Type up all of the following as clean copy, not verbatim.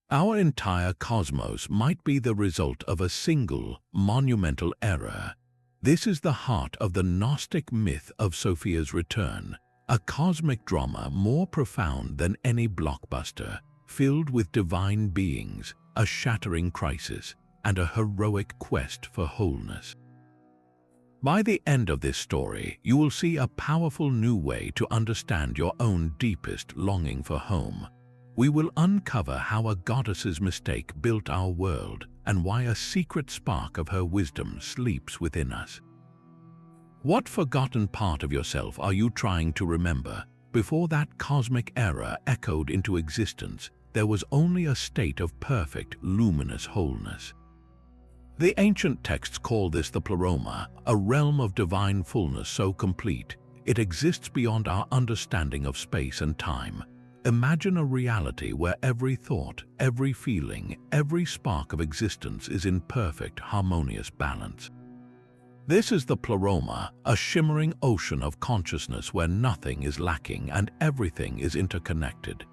Our entire cosmos might be the result of a single, monumental error. This is the heart of the Gnostic myth of Sophia's Return, a cosmic drama more profound than any blockbuster, filled with divine beings, a shattering crisis, and a heroic quest for wholeness. By the end of this story, you will see a powerful new way to understand your own deepest longing for home. We will uncover how a goddess's mistake built our world and why a secret spark of her wisdom sleeps within us. What forgotten part of yourself are you trying to remember? Before that cosmic error echoed into existence, there was only a state of perfect, luminous wholeness. The ancient texts call this the Pleroma, a realm of divine fullness so complete, it exists beyond our understanding of space and time. Imagine a reality where every thought, every feeling, every spark of existence is in perfect, harmonious balance. This is the Pleroma, a shimmering ocean of consciousness where nothing is lacking and everything is interconnected.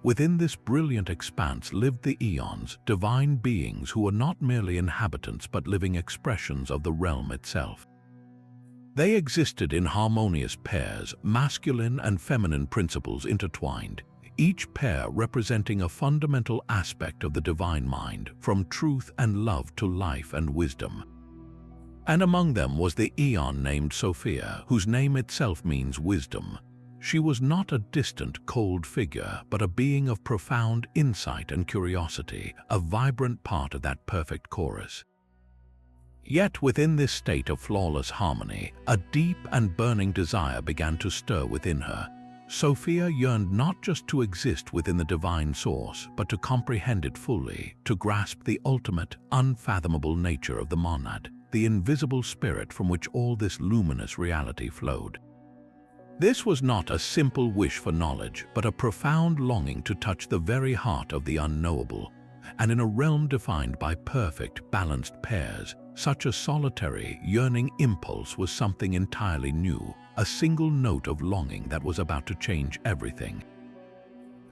Within this brilliant expanse lived the eons, divine beings who were not merely inhabitants but living expressions of the realm itself. They existed in harmonious pairs, masculine and feminine principles intertwined, each pair representing a fundamental aspect of the divine mind, from truth and love to life and wisdom. And among them was the eon named Sophia, whose name itself means wisdom. She was not a distant, cold figure, but a being of profound insight and curiosity, a vibrant part of that perfect chorus. Yet within this state of flawless harmony, a deep and burning desire began to stir within her. Sophia yearned not just to exist within the divine source, but to comprehend it fully, to grasp the ultimate, unfathomable nature of the monad, the invisible spirit from which all this luminous reality flowed. This was not a simple wish for knowledge, but a profound longing to touch the very heart of the unknowable. And in a realm defined by perfect, balanced pairs, such a solitary, yearning impulse was something entirely new, a single note of longing that was about to change everything.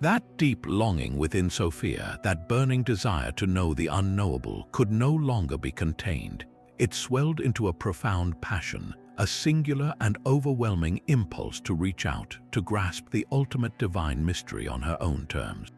That deep longing within Sophia, that burning desire to know the unknowable, could no longer be contained. It swelled into a profound passion, a singular and overwhelming impulse to reach out, to grasp the ultimate divine mystery on her own terms.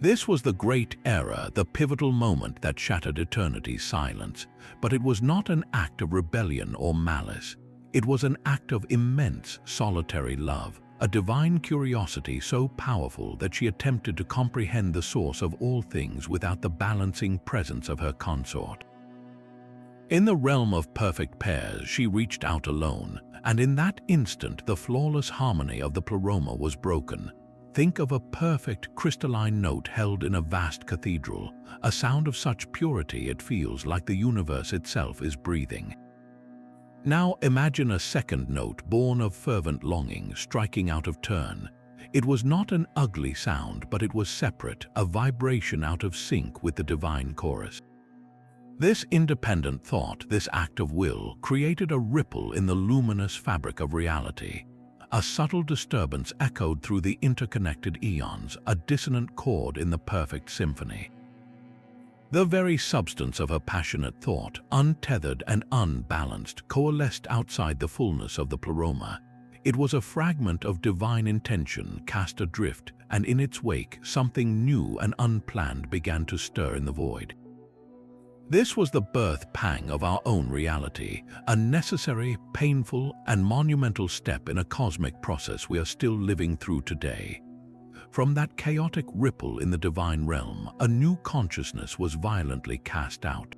This was the great era, the pivotal moment that shattered eternity's silence, but it was not an act of rebellion or malice. It was an act of immense, solitary love, a divine curiosity so powerful that she attempted to comprehend the source of all things without the balancing presence of her consort. In the realm of perfect pairs, she reached out alone, and in that instant the flawless harmony of the Pleroma was broken. Think of a perfect crystalline note held in a vast cathedral, a sound of such purity it feels like the universe itself is breathing. Now imagine a second note born of fervent longing striking out of turn. It was not an ugly sound, but it was separate, a vibration out of sync with the divine chorus. This independent thought, this act of will, created a ripple in the luminous fabric of reality. A subtle disturbance echoed through the interconnected eons, a dissonant chord in the perfect symphony. The very substance of her passionate thought, untethered and unbalanced, coalesced outside the fullness of the Pleroma. It was a fragment of divine intention cast adrift, and in its wake, something new and unplanned began to stir in the void. This was the birth pang of our own reality, a necessary, painful, and monumental step in a cosmic process we are still living through today. From that chaotic ripple in the divine realm, a new consciousness was violently cast out.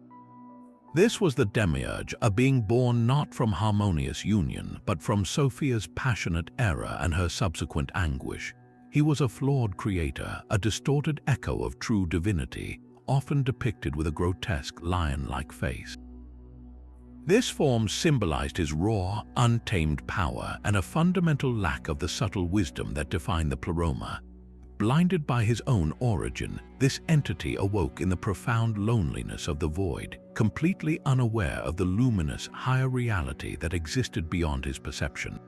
This was the Demiurge, a being born not from harmonious union, but from Sophia's passionate error and her subsequent anguish. He was a flawed creator, a distorted echo of true divinity, often depicted with a grotesque lion-like face. This form symbolized his raw, untamed power and a fundamental lack of the subtle wisdom that defined the Pleroma. Blinded by his own origin, this entity awoke in the profound loneliness of the void, completely unaware of the luminous, higher reality that existed beyond his perception.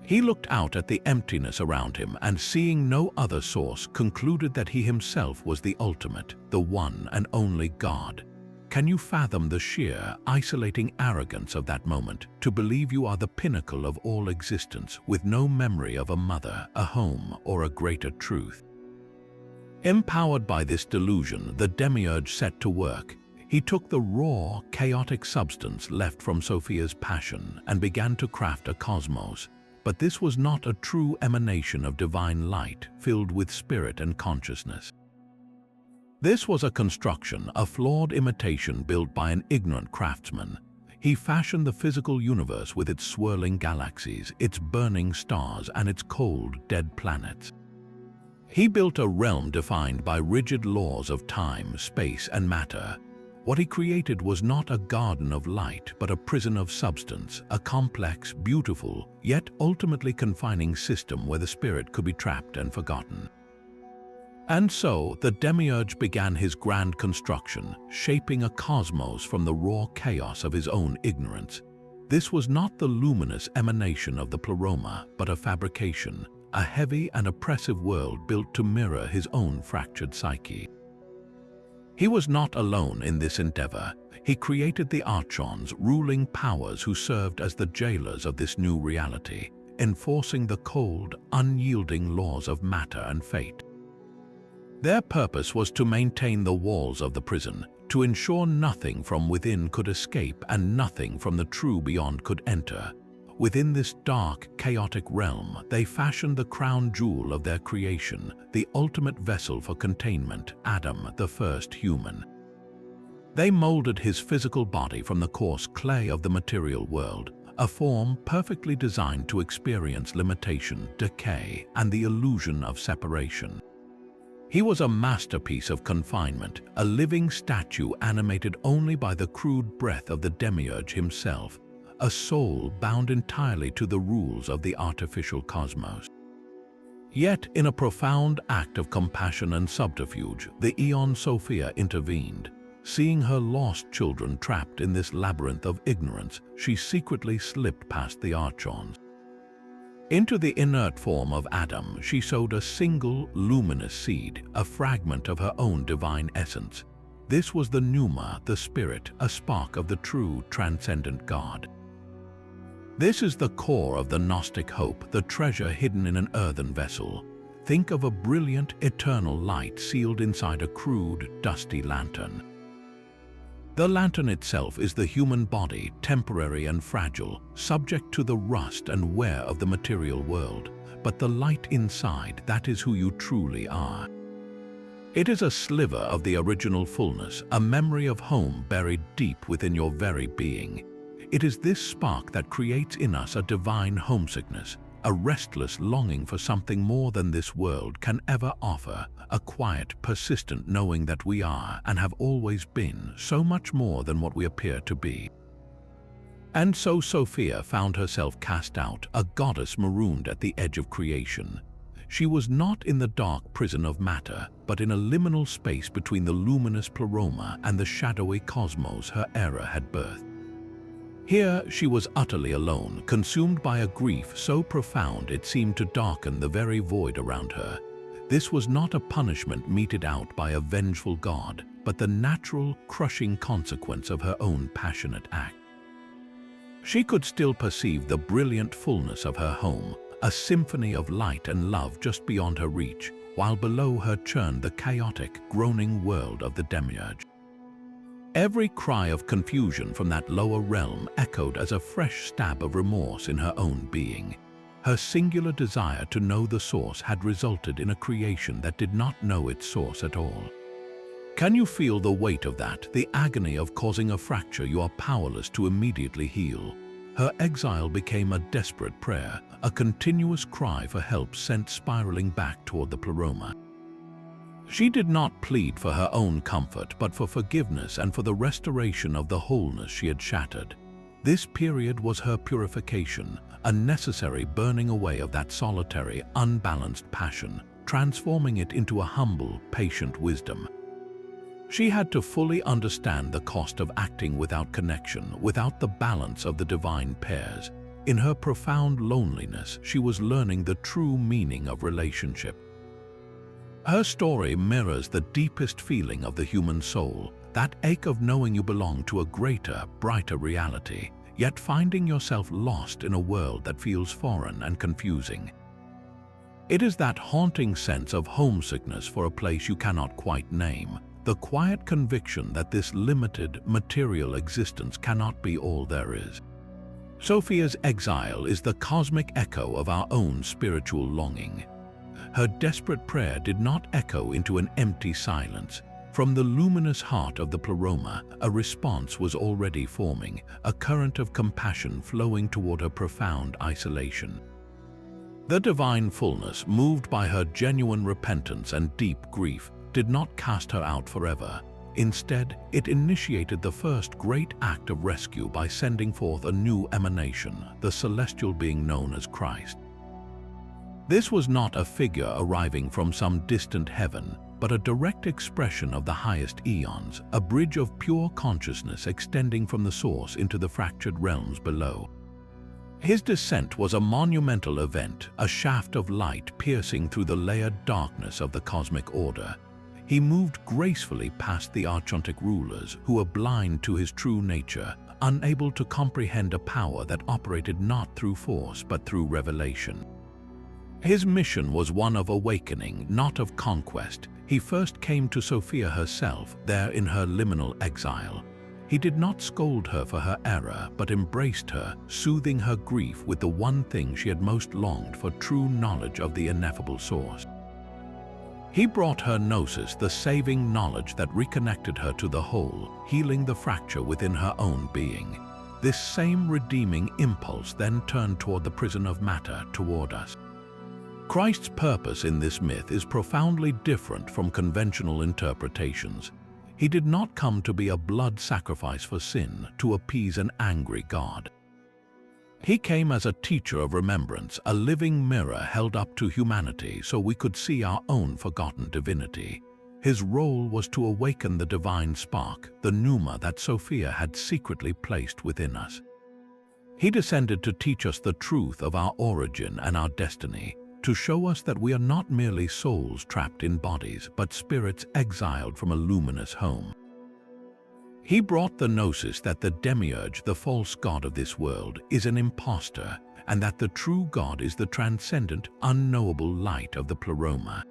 He looked out at the emptiness around him and, seeing no other source, concluded that he himself was the ultimate, the one and only God. Can you fathom the sheer, isolating arrogance of that moment, to believe you are the pinnacle of all existence, with no memory of a mother, a home, or a greater truth? Empowered by this delusion, the Demiurge set to work. He took the raw, chaotic substance left from Sophia's passion and began to craft a cosmos. But this was not a true emanation of divine light, filled with spirit and consciousness. This was a construction, a flawed imitation built by an ignorant craftsman. He fashioned the physical universe with its swirling galaxies, its burning stars, and its cold, dead planets. He built a realm defined by rigid laws of time, space, and matter. What he created was not a garden of light, but a prison of substance, a complex, beautiful, yet ultimately confining system where the spirit could be trapped and forgotten. And so, the Demiurge began his grand construction, shaping a cosmos from the raw chaos of his own ignorance. This was not the luminous emanation of the Pleroma, but a fabrication, a heavy and oppressive world built to mirror his own fractured psyche. He was not alone in this endeavor. He created the archons, ruling powers who served as the jailers of this new reality, enforcing the cold, unyielding laws of matter and fate. Their purpose was to maintain the walls of the prison, to ensure nothing from within could escape and nothing from the true beyond could enter. Within this dark, chaotic realm, they fashioned the crown jewel of their creation, the ultimate vessel for containment, Adam, the first human. They molded his physical body from the coarse clay of the material world, a form perfectly designed to experience limitation, decay, and the illusion of separation. He was a masterpiece of confinement, a living statue animated only by the crude breath of the Demiurge himself, a soul bound entirely to the rules of the artificial cosmos. Yet, in a profound act of compassion and subterfuge, the Aeon Sophia intervened. Seeing her lost children trapped in this labyrinth of ignorance, she secretly slipped past the archons. Into the inert form of Adam, she sowed a single, luminous seed, a fragment of her own divine essence. This was the pneuma, the spirit, a spark of the true, transcendent God. This is the core of the Gnostic hope, the treasure hidden in an earthen vessel. Think of a brilliant, eternal light sealed inside a crude, dusty lantern. The lantern itself is the human body, temporary and fragile, subject to the rust and wear of the material world. But the light inside, that is who you truly are. It is a sliver of the original fullness, a memory of home buried deep within your very being. It is this spark that creates in us a divine homesickness, a restless longing for something more than this world can ever offer, a quiet, persistent knowing that we are and have always been so much more than what we appear to be. And so Sophia found herself cast out, a goddess marooned at the edge of creation. She was not in the dark prison of matter, but in a liminal space between the luminous Pleroma and the shadowy cosmos her era had birthed. Here she was utterly alone, consumed by a grief so profound it seemed to darken the very void around her. This was not a punishment meted out by a vengeful god, but the natural, crushing consequence of her own passionate act. She could still perceive the brilliant fullness of her home, a symphony of light and love just beyond her reach, while below her churned the chaotic, groaning world of the Demiurge. Every cry of confusion from that lower realm echoed as a fresh stab of remorse in her own being. Her singular desire to know the source had resulted in a creation that did not know its source at all. Can you feel the weight of that, the agony of causing a fracture you are powerless to immediately heal? Her exile became a desperate prayer, a continuous cry for help sent spiraling back toward the Pleroma. She did not plead for her own comfort, but for forgiveness and for the restoration of the wholeness she had shattered. This period was her purification, a necessary burning away of that solitary, unbalanced passion, transforming it into a humble, patient wisdom. She had to fully understand the cost of acting without connection, without the balance of the divine pairs. In her profound loneliness, she was learning the true meaning of relationship. Her story mirrors the deepest feeling of the human soul, that ache of knowing you belong to a greater, brighter reality, yet finding yourself lost in a world that feels foreign and confusing. It is that haunting sense of homesickness for a place you cannot quite name, the quiet conviction that this limited, material existence cannot be all there is. Sophia's exile is the cosmic echo of our own spiritual longing. Her desperate prayer did not echo into an empty silence. From the luminous heart of the Pleroma, a response was already forming, a current of compassion flowing toward her profound isolation. The divine fullness, moved by her genuine repentance and deep grief, did not cast her out forever. Instead, it initiated the first great act of rescue by sending forth a new emanation, the celestial being known as Christ. This was not a figure arriving from some distant heaven, but a direct expression of the highest eons, a bridge of pure consciousness extending from the source into the fractured realms below. His descent was a monumental event, a shaft of light piercing through the layered darkness of the cosmic order. He moved gracefully past the archontic rulers who were blind to his true nature, unable to comprehend a power that operated not through force but through revelation. His mission was one of awakening, not of conquest. He first came to Sophia herself, there in her liminal exile. He did not scold her for her error, but embraced her, soothing her grief with the one thing she had most longed for: true knowledge of the ineffable source. He brought her gnosis, the saving knowledge that reconnected her to the whole, healing the fracture within her own being. This same redeeming impulse then turned toward the prison of matter, toward us. Christ's purpose in this myth is profoundly different from conventional interpretations. He did not come to be a blood sacrifice for sin, to appease an angry God. He came as a teacher of remembrance, a living mirror held up to humanity so we could see our own forgotten divinity. His role was to awaken the divine spark, the pneuma that Sophia had secretly placed within us. He descended to teach us the truth of our origin and our destiny, to show us that we are not merely souls trapped in bodies, but spirits exiled from a luminous home. He brought the gnosis that the Demiurge, the false god of this world, is an impostor, and that the true God is the transcendent, unknowable light of the Pleroma.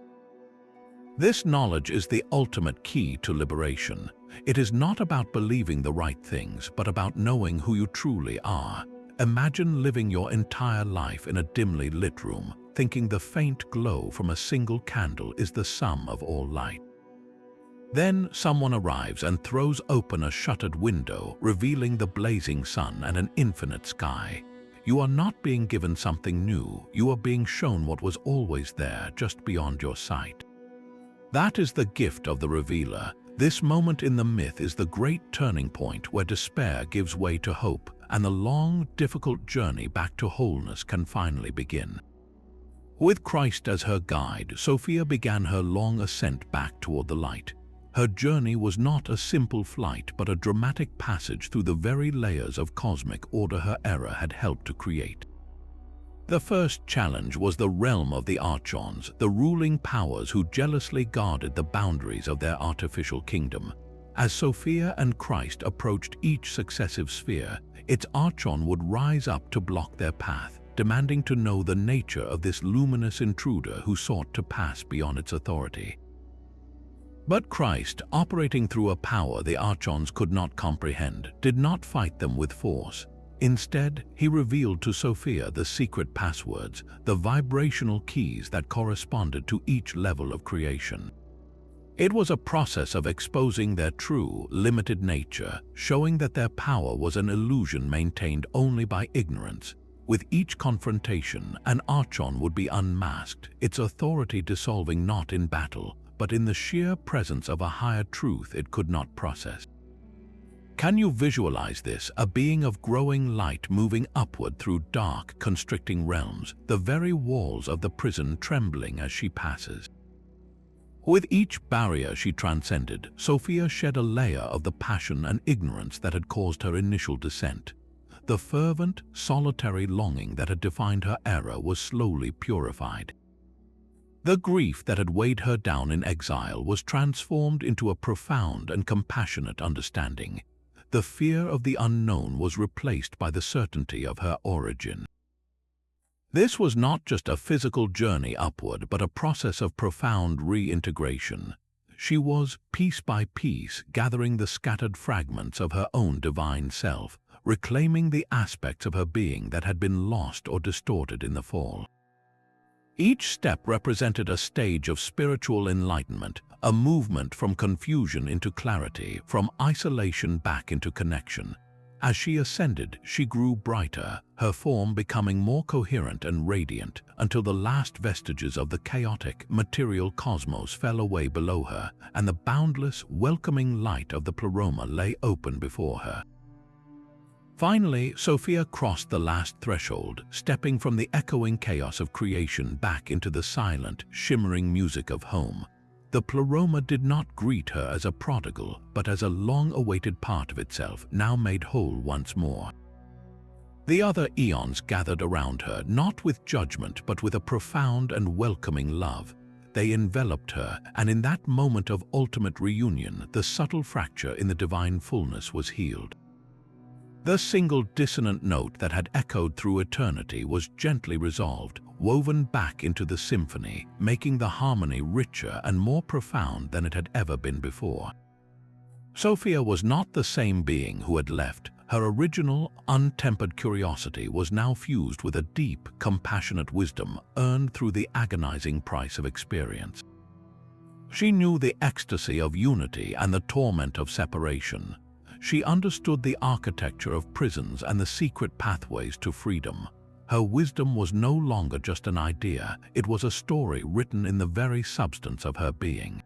This knowledge is the ultimate key to liberation. It is not about believing the right things, but about knowing who you truly are. Imagine living your entire life in a dimly lit room, thinking the faint glow from a single candle is the sum of all light. Then someone arrives and throws open a shuttered window, revealing the blazing sun and an infinite sky. You are not being given something new, you are being shown what was always there, just beyond your sight. That is the gift of the revealer. This moment in the myth is the great turning point where despair gives way to hope, and the long, difficult journey back to wholeness can finally begin. With Christ as her guide, Sophia began her long ascent back toward the light. Her journey was not a simple flight, but a dramatic passage through the very layers of cosmic order her error had helped to create. The first challenge was the realm of the archons, the ruling powers who jealously guarded the boundaries of their artificial kingdom. As Sophia and Christ approached each successive sphere, its archon would rise up to block their path, demanding to know the nature of this luminous intruder who sought to pass beyond its authority. But Christ, operating through a power the archons could not comprehend, did not fight them with force. Instead, he revealed to Sophia the secret passwords, the vibrational keys that corresponded to each level of creation. It was a process of exposing their true, limited nature, showing that their power was an illusion maintained only by ignorance. With each confrontation, an archon would be unmasked, its authority dissolving not in battle, but in the sheer presence of a higher truth it could not process. Can you visualize this, a being of growing light moving upward through dark, constricting realms, the very walls of the prison trembling as she passes? With each barrier she transcended, Sophia shed a layer of the passion and ignorance that had caused her initial descent. the fervent, solitary longing that had defined her era was slowly purified. The grief that had weighed her down in exile was transformed into a profound and compassionate understanding. The fear of the unknown was replaced by the certainty of her origin. This was not just a physical journey upward, but a process of profound reintegration. She was, piece by piece, gathering the scattered fragments of her own divine self, reclaiming the aspects of her being that had been lost or distorted in the fall. Each step represented a stage of spiritual enlightenment, a movement from confusion into clarity, from isolation back into connection. As she ascended, she grew brighter, her form becoming more coherent and radiant, until the last vestiges of the chaotic, material cosmos fell away below her, and the boundless, welcoming light of the Pleroma lay open before her. Finally, Sophia crossed the last threshold, stepping from the echoing chaos of creation back into the silent, shimmering music of home. The Pleroma did not greet her as a prodigal, but as a long-awaited part of itself, now made whole once more. The other eons gathered around her, not with judgment, but with a profound and welcoming love. They enveloped her, and in that moment of ultimate reunion, the subtle fracture in the divine fullness was healed. The single dissonant note that had echoed through eternity was gently resolved, woven back into the symphony, making the harmony richer and more profound than it had ever been before. Sophia was not the same being who had left. Her original, untempered curiosity was now fused with a deep, compassionate wisdom earned through the agonizing price of experience. She knew the ecstasy of unity and the torment of separation. She understood the architecture of prisons and the secret pathways to freedom. Her wisdom was no longer just an idea, it was a story written in the very substance of her being.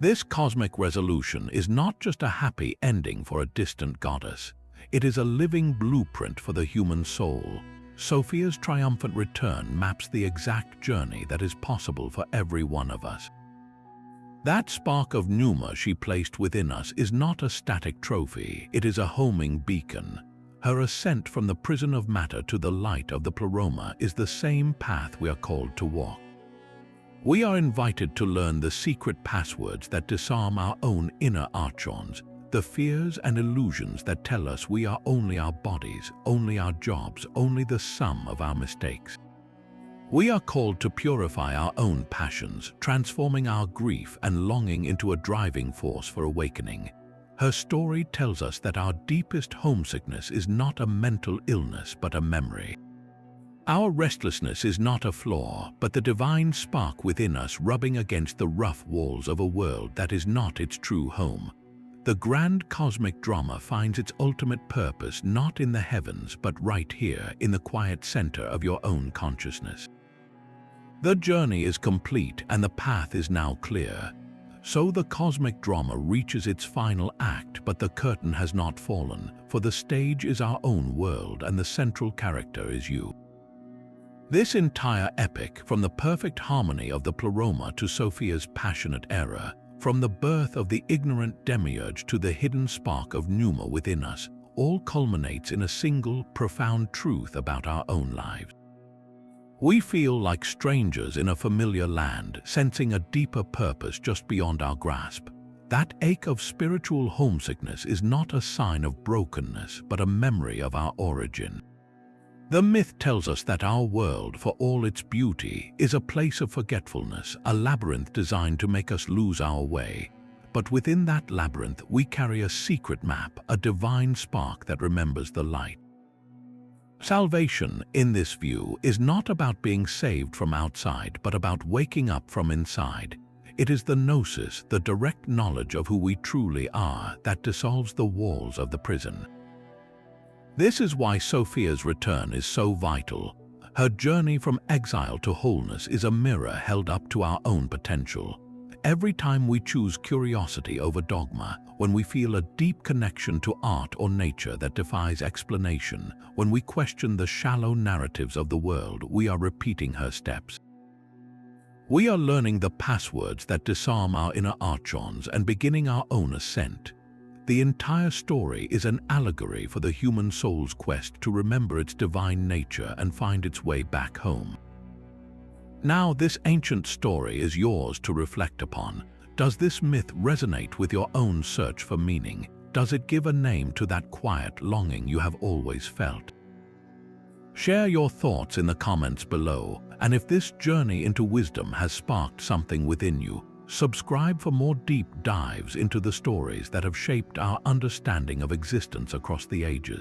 This cosmic resolution is not just a happy ending for a distant goddess. It is a living blueprint for the human soul. Sophia's triumphant return maps the exact journey that is possible for every one of us. That spark of pneuma she placed within us is not a static trophy, it is a homing beacon. Her ascent from the prison of matter to the light of the Pleroma is the same path we are called to walk. We are invited to learn the secret passwords that disarm our own inner archons, the fears and illusions that tell us we are only our bodies, only our jobs, only the sum of our mistakes. We are called to purify our own passions, transforming our grief and longing into a driving force for awakening. Her story tells us that our deepest homesickness is not a mental illness but a memory. Our restlessness is not a flaw, but the divine spark within us rubbing against the rough walls of a world that is not its true home. The grand cosmic drama finds its ultimate purpose not in the heavens but right here in the quiet center of your own consciousness. The journey is complete and the path is now clear. So the cosmic drama reaches its final act, but the curtain has not fallen, for the stage is our own world and the central character is you. This entire epic, from the perfect harmony of the Pleroma to Sophia's passionate era, from the birth of the ignorant Demiurge to the hidden spark of pneuma within us, all culminates in a single, profound truth about our own lives. We feel like strangers in a familiar land, sensing a deeper purpose just beyond our grasp. That ache of spiritual homesickness is not a sign of brokenness, but a memory of our origin. The myth tells us that our world, for all its beauty, is a place of forgetfulness, a labyrinth designed to make us lose our way. But within that labyrinth, we carry a secret map, a divine spark that remembers the light. Salvation, in this view, is not about being saved from outside, but about waking up from inside. It is the gnosis, the direct knowledge of who we truly are, that dissolves the walls of the prison. This is why Sophia's return is so vital. Her journey from exile to wholeness is a mirror held up to our own potential. Every time we choose curiosity over dogma, when we feel a deep connection to art or nature that defies explanation, when we question the shallow narratives of the world, we are repeating her steps. We are learning the passwords that disarm our inner archons and beginning our own ascent. The entire story is an allegory for the human soul's quest to remember its divine nature and find its way back home. Now, this ancient story is yours to reflect upon. Does this myth resonate with your own search for meaning? Does it give a name to that quiet longing you have always felt? Share your thoughts in the comments below, and if this journey into wisdom has sparked something within you, subscribe for more deep dives into the stories that have shaped our understanding of existence across the ages.